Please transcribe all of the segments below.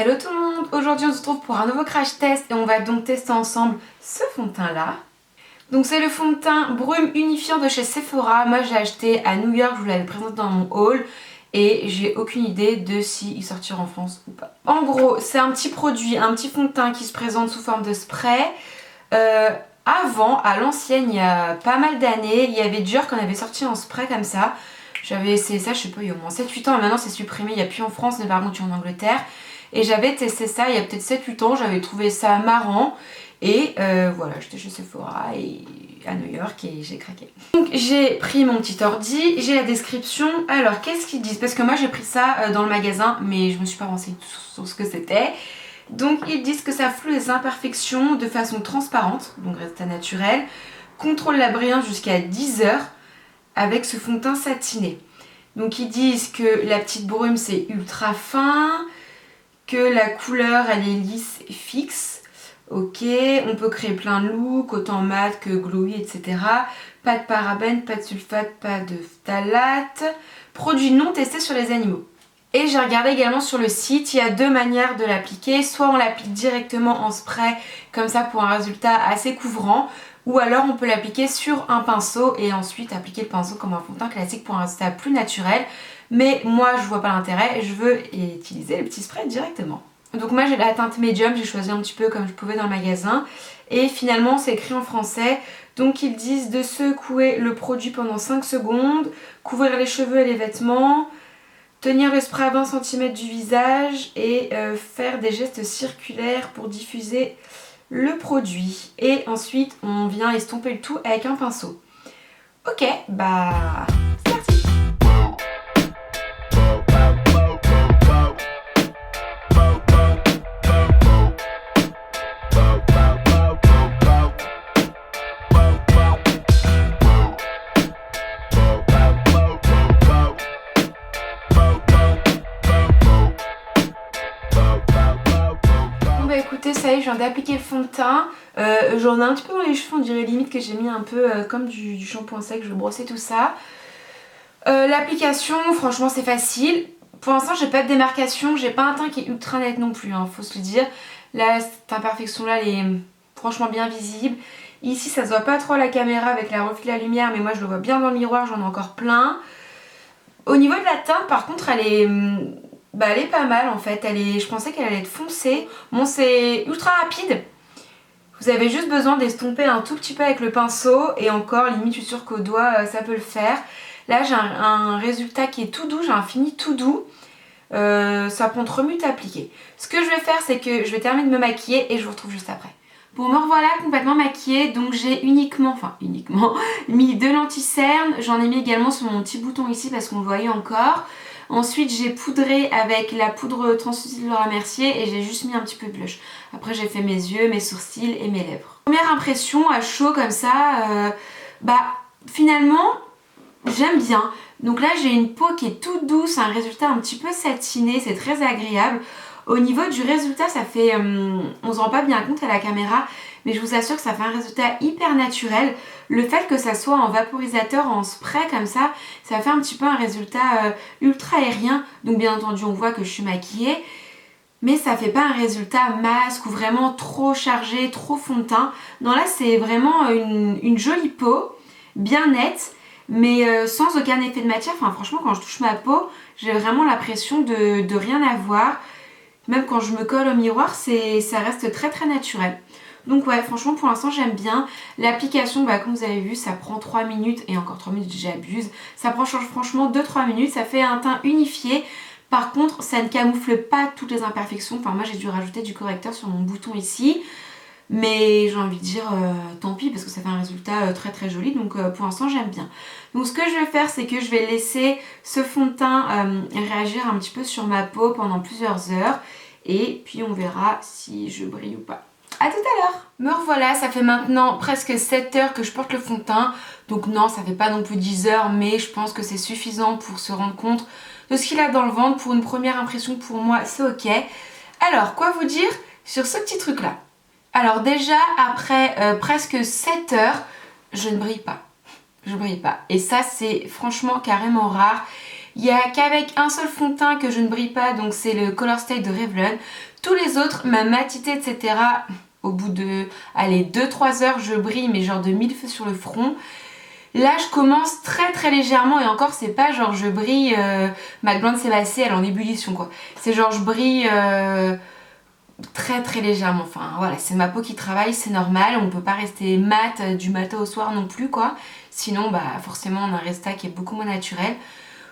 Hello tout le monde, aujourd'hui on se retrouve pour un nouveau crash test et on va donc tester ensemble ce fond de teint là. Donc c'est le fond de teint brume unifiant de chez Sephora. Moi j'ai acheté à New York, je vous l'avais présenté dans mon haul et j'ai aucune idée de s'il sortira en France ou pas. En gros c'est un petit produit, un petit fond de teint qui se présente sous forme de spray. Avant, à l'ancienne, il y a pas mal d'années, il y avait Dior qui en avait sorti en spray comme ça. J'avais essayé ça, je sais pas, il y a au moins 7-8 ans et maintenant c'est supprimé, il n'y a plus en France mais par contre il y a en Angleterre. Et j'avais testé ça il y a peut-être 7-8 ans, j'avais trouvé ça marrant. Et voilà, j'étais chez Sephora et à New York et j'ai craqué. Donc j'ai pris mon petit ordi, j'ai la description. Alors qu'est-ce qu'ils disent? Parce que moi j'ai pris ça dans le magasin mais je me suis pas renseignée sur ce que c'était. Donc ils disent que ça floue les imperfections de façon transparente, donc résultat naturel. Contrôle la brillance jusqu'à 10 heures avec ce fond de teint satiné. Donc ils disent que la petite brume c'est ultra fin, que la couleur elle est lisse et fixe. Ok, on peut créer plein de looks, autant mat que glowy, etc. Pas de parabènes, pas de sulfate, pas de phtalate. Produit non testé sur les animaux. Et j'ai regardé également sur le site, il y a deux manières de l'appliquer. Soit on l'applique directement en spray, comme ça pour un résultat assez couvrant. Ou alors on peut l'appliquer sur un pinceau et ensuite appliquer le pinceau comme un fond de teint classique pour un résultat plus naturel. Mais moi je vois pas l'intérêt, je veux utiliser le petit spray directement. Donc moi j'ai la teinte médium, j'ai choisi un petit peu comme je pouvais dans le magasin. Et finalement c'est écrit en français. Donc ils disent de secouer le produit pendant 5 secondes, couvrir les cheveux et les vêtements, tenir le spray à 20 cm du visage et faire des gestes circulaires pour diffuser le produit. Et ensuite on vient estomper le tout avec un pinceau. Ok, bah c'est parti. Écoutez, ça y est, je viens d'appliquer le fond de teint. J'en ai un petit peu dans les cheveux, on dirait limite que j'ai mis un peu comme du shampoing sec, je vais brosser tout ça. L'application, franchement c'est facile. Pour l'instant j'ai pas de démarcation, j'ai pas un teint qui est ultra net non plus, faut se le dire. Là, cette imperfection là, elle est franchement bien visible. Ici ça se voit pas trop à la caméra avec la reflet de la lumière, mais moi je le vois bien dans le miroir, j'en ai encore plein. Au niveau de la teinte par contre elle est... elle est pas mal en fait, je pensais qu'elle allait être foncée. Bon, c'est ultra rapide. Vous avez juste besoin d'estomper un tout petit peu avec le pinceau et encore, limite je suis sûre qu'au doigt ça peut le faire. Là j'ai un résultat qui est tout doux, j'ai un fini tout doux. Ça prend 3 minutes à appliquer. Ce que je vais faire c'est que je vais terminer de me maquiller et je vous retrouve juste après. Bon, me revoilà complètement maquillée, donc j'ai uniquement mis 2 lentilles cernes. J'en ai mis également sur mon petit bouton ici parce qu'on le voyait encore. Ensuite j'ai poudré avec la poudre translucide de Laura Mercier et j'ai juste mis un petit peu de blush. Après j'ai fait mes yeux, mes sourcils et mes lèvres. Première impression à chaud comme ça, finalement j'aime bien. Donc là j'ai une peau qui est toute douce, un résultat un petit peu satiné, c'est très agréable. Au niveau du résultat ça fait, on se rend pas bien compte à la caméra, mais je vous assure que ça fait un résultat hyper naturel. Le fait que ça soit en vaporisateur, en spray comme ça fait un petit peu un résultat ultra aérien. Donc bien entendu on voit que je suis maquillée, mais ça fait pas un résultat masque ou vraiment trop chargé, trop fond de teint. Non, là c'est vraiment une jolie peau, bien nette, mais sans aucun effet de matière. Enfin franchement quand je touche ma peau, j'ai vraiment l'impression de rien avoir. Même quand je me colle au miroir, ça reste très très naturel. Donc ouais, franchement pour l'instant j'aime bien. L'application, comme vous avez vu, ça prend 3 minutes et encore 3 minutes j'abuse. Ça prend franchement 2-3 minutes, ça fait un teint unifié. Par contre ça ne camoufle pas toutes les imperfections. Enfin moi j'ai dû rajouter du correcteur sur mon bouton ici. Mais j'ai envie de dire tant pis parce que ça fait un résultat très très joli. Donc pour l'instant j'aime bien. Donc ce que je vais faire c'est que je vais laisser ce fond de teint réagir un petit peu sur ma peau pendant plusieurs heures. Et puis on verra si je brille ou pas. A tout à l'heure. Me revoilà, ça fait maintenant presque 7 heures que je porte le fond de teint. Donc non, ça fait pas non plus 10 heures, mais je pense que c'est suffisant pour se rendre compte de ce qu'il a dans le ventre. Pour une première impression, pour moi, c'est ok. Alors, quoi vous dire sur ce petit truc là? Alors déjà, après presque 7 heures, je ne brille pas. Je brille pas. Et ça, c'est franchement carrément rare. Il n'y a qu'avec un seul fond de teint que je ne brille pas, donc c'est le Color Stay de Revlon. Tous les autres, ma matité, etc., au bout de, allez, 2-3 heures, je brille, mais genre de 1000 feux sur le front. Là, je commence très très légèrement, et encore, c'est pas genre je brille, ma glande sébacée, elle est en ébullition, quoi. C'est genre je brille très très légèrement, enfin voilà, c'est ma peau qui travaille, c'est normal, on peut pas rester mat du matin au soir non plus, quoi. Sinon, bah forcément, on a un résultat qui est beaucoup moins naturel.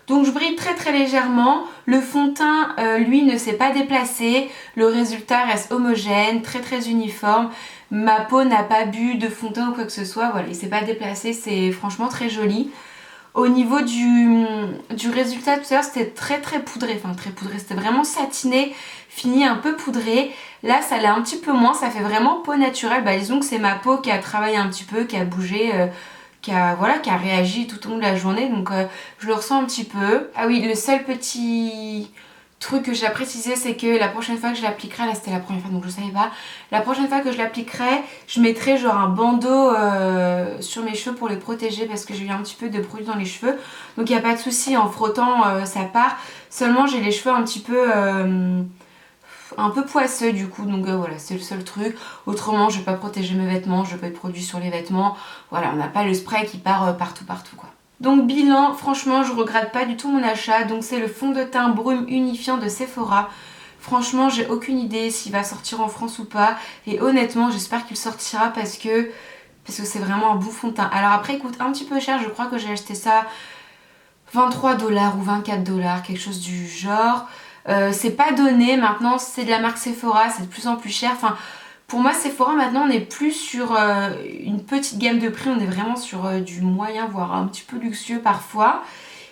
Donc je brille très très légèrement, le fond de teint lui ne s'est pas déplacé, le résultat reste homogène, très très uniforme, ma peau n'a pas bu de fond de teint ou quoi que ce soit, voilà, il s'est pas déplacé, c'est franchement très joli. Au niveau du résultat tout à l'heure, c'était très très poudré, enfin très poudré, c'était vraiment satiné, fini un peu poudré. Là ça l'est un petit peu moins, ça fait vraiment peau naturelle, bah disons que c'est ma peau qui a travaillé un petit peu, qui a bougé, voilà, qui a réagi tout au long de la journée, donc je le ressens un petit peu. Ah oui, le seul petit truc que j'ai à préciser, c'est que la prochaine fois que je l'appliquerai, là c'était la première fois donc je savais pas, la prochaine fois que je l'appliquerai, je mettrai genre un bandeau sur mes cheveux pour les protéger parce que j'ai eu un petit peu de produit dans les cheveux, donc il n'y a pas de souci, en frottant ça part, seulement j'ai les cheveux un peu poisseux du coup, donc voilà, c'est le seul truc. Autrement, je vais pas protéger mes vêtements, je vais pas de produit sur les vêtements, voilà, on n'a pas le spray qui part partout quoi. Donc bilan, franchement je regrette pas du tout mon achat, donc c'est le fond de teint brume unifiant de Sephora. Franchement j'ai aucune idée s'il va sortir en France ou pas, et honnêtement j'espère qu'il sortira parce que c'est vraiment un bon fond de teint. Alors après il coûte un petit peu cher, je crois que j'ai acheté ça 23 $ ou 24 $, quelque chose du genre. C'est pas donné, maintenant c'est de la marque Sephora, c'est de plus en plus cher. Enfin, pour moi Sephora maintenant on n'est plus sur une petite gamme de prix, on est vraiment sur du moyen voire un petit peu luxueux parfois.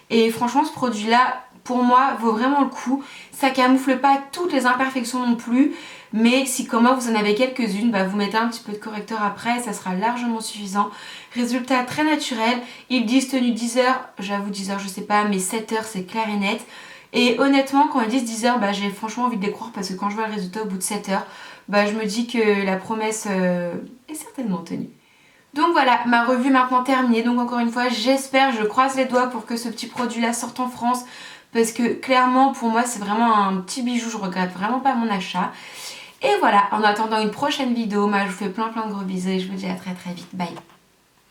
Et franchement ce produit là pour moi vaut vraiment le coup. Ça camoufle pas toutes les imperfections non plus, mais si comme moi vous en avez quelques-unes, bah vous mettez un petit peu de correcteur après, ça sera largement suffisant. Résultat très naturel, ils disent tenue 10 heures, j'avoue 10 heures je sais pas, mais 7 heures c'est clair et net. Et honnêtement quand ils disent 10 heures, bah j'ai franchement envie de les croire parce que quand je vois le résultat au bout de 7 heures, bah je me dis que la promesse est certainement tenue. Donc voilà, ma revue est maintenant terminée. Donc encore une fois, j'espère, je croise les doigts pour que ce petit produit là sorte en France. Parce que clairement, pour moi, c'est vraiment un petit bijou. Je regrette vraiment pas mon achat. Et voilà, en attendant une prochaine vidéo, moi je vous fais plein de gros bisous et je vous dis à très très vite. Bye!